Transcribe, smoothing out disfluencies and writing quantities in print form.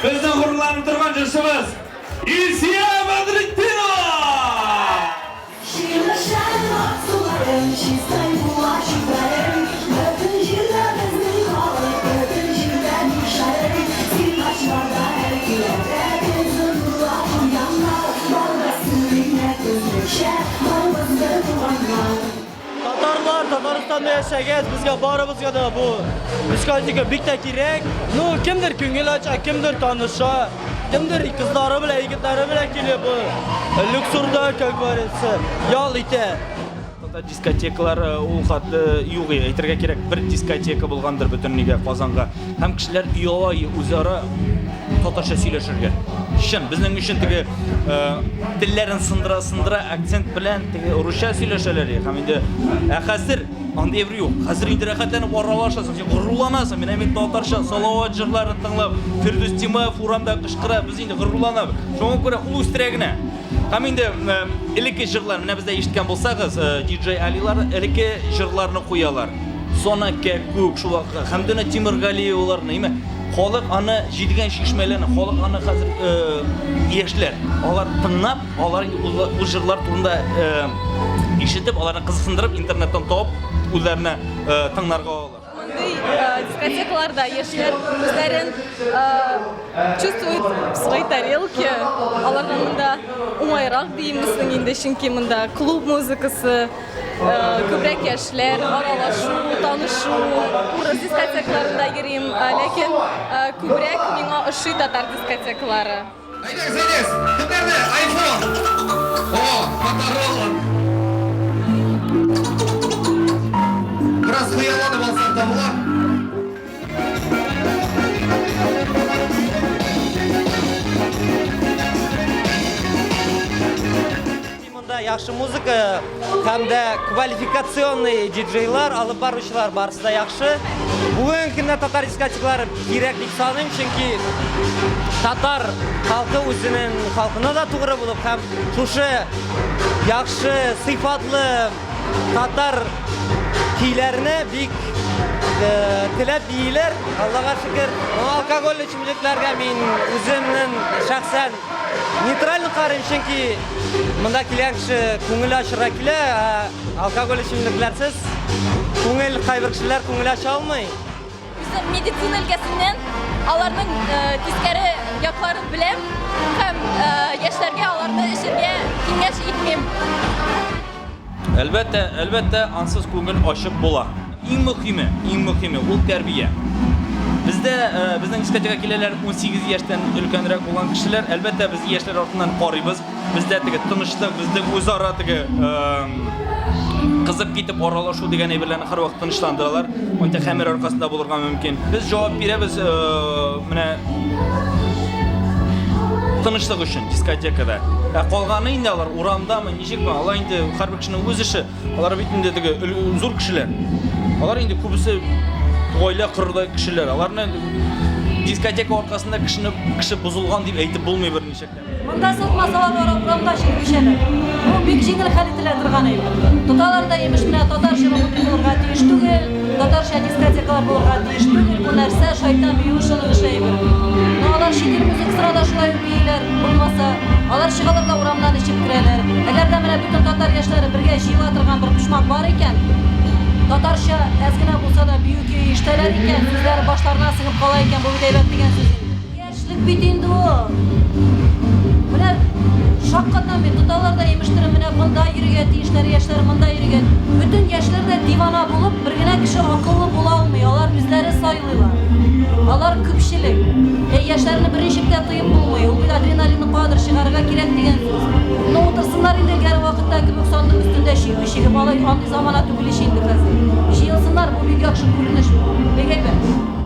Bizning g'ururlanib turgan җырчыбыз Илсөя Бәдретдинова. Tatarlar Tataristanda yaşayacağız. Bizga barımızga da bu diskoteka bik de kerak. No kimdir ko'ngil ochar, kimdir tanışa, kimdir kızları bilan, yigitlari bilan kelib bu luksurda көйләренә yol ite. Дискотекалар ул хәтта юк, әйтергә кирәк, бер дискотека булгандыр бөтенлеге Казанга. Һәм кешеләр уялай үзара татарча сөйләшергә. Шын, безнең өчен теге телләрен сындыра акцент белән теге русча сөйләшәләр. Һәм инде хәзер андый евре юк. Хәзер инде рәхәтләнеп аралашасың, син горурланасың. Мин татарча салават җырларын тыңлап, Фирдус Тимаев урамда кычкыра, без инде горурланабыз. Шуңа күрә ул үстерәгенә. Һәм инде Әлеге җырлар, менә бездә ишеткән булсагыз, диджей Алилар Әлеге җырларны куялар. Сона Кәкүк, шулай Хәмдүнә Тимергалиевларны, име? Халык аны җидегән шишмәләрне, халык аны хәзер яшьләр, алар тыңлап, алар ул җырлар турында ишетеп, аларны кызыксындырып, интернеттан табып, үзләренә тыңларга алалар. Дискотекаларда яшьләр үзләрен чувствуют в своей тарелке. Аларга монда уңайрак диемсең инде, чөнки монда клуб музыкасы, күбрәк яшьләр аралашу, танышу, урыс дискотекаларында йөрим, ләкин күбрәк миңа ошый татар дискотекалары. Әйдәгез, кемнәрдә iPhone? Моторолла. Biraz хыялланып алсам да була. Монда яхшы музыка һәм дә квалификационный диджейлар, алып баручылар барысы да яхшы. Бүгенге көндә татар дискотекалары кирәк дип саныйм, чөнки татар халкы үзенең халкына да тугры булып һәм шушы яхшы сыйфатлы татар көйләренә бик теләп бийләр. Аллага шөкер. Алкоголь эчемлекләргә мин үземнең шәхсән нейтраль карыйм, чөнки монда килгән кеше күңел ачырга килә, алкоголь эчемлекләрсез күңел кайбер кешеләр күңел ача алмый. Медицина өлкәсеннән аларның тискәре якларын беләм һәм яшьләргә аларны эчәргә киңәш итмим. Әлбәттә, ансыз күңел ачып була. Иң мөһиме ул тәрбия. Безнең дискотека киләләр 18 яшьтән өлкәнрәк булган кешеләр, әлбәттә без яшьләр артыннан карыйбыз. Бездә теге тынычлык, бездә үзара теге кызып китеп аралашу дигән әйберләрне һәрвакыт тынычландыралар. Монда хәмер аркасында булырга мөмкин. Без җавап бирәбез менә тынычлык өчен дискотекада. Калганы инде алар урамдамы, ничекме? Алар инде һәрбер кешенең үз эше. Алар бит инде теге зур кешеләр. Алар инде күбесе гаилә кырда кешеләр. Аларны дискотека аркасында кеше бузылган дип әйтеп булмый берничә. Монда сатмасалар урамда шигүшәләр. Бу бик җиңел хәл ителә торган әйбер. Тоталарда имеш менә татарча булырга тиеш түгел, татарча дискотекалар булырга тиеш түгел. Бу нәрсә шайтан биюшының эше әйбер. Алар шигир музыкасына да шулай бийләр. Булмаса, алар чыгалар да урамнан ичеп керәләр. Әгәр дә менә бүтән татар яшьләре бергә җыела торган бер почмак бар икән, татарча әзгенә булса да бию көй иштәләр икән, сүзләре башларына сыгып кала икән, бу әйбәт дигән сүз. Яшьлек бит инде ул. Менә шаккатан бит тоталарда имештер, менә монда йөргән тиешләр яшьләр монда йөргән. Бүтән яшьләр дә дивана булып, бер генә кеше акыллы була алмый, алар үзләре сайлыйлар. Алар күпчелек. Яшьләрне беренчектә тыеп булмый, ул бит адреналинны кадыр чыгарга кирәк дигән сүз. Ну утырсыннар инде гәр вакытта кебек Сандык өстендә чигеп алай андый замана түгел инде хәзер. Җыелсыннар, бу бик яхшы күренеш. Бик әйбәт.